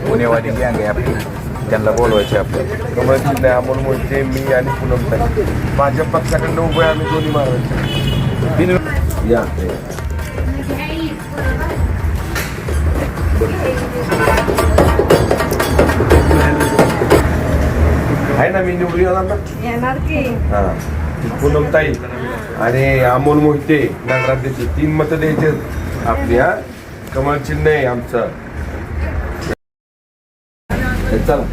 पुणेवाडी गँग आहे आपली, त्यांना बोलवायचे आपल्याला. कमळ चिन्ह अमोल मोहिते, मी आणि पूनमताई. माझ्या पक्षाकडनं उभे आम्ही दोन्ही मारायचे. या आहे ना, मी निवडून येणार ना. हा, पूनमताई आणि अमोल मोहिते नगराध्यक्ष, 3 मतं द्यायचे आपल्या. कमळ चिन्ह आहे आमचं. चला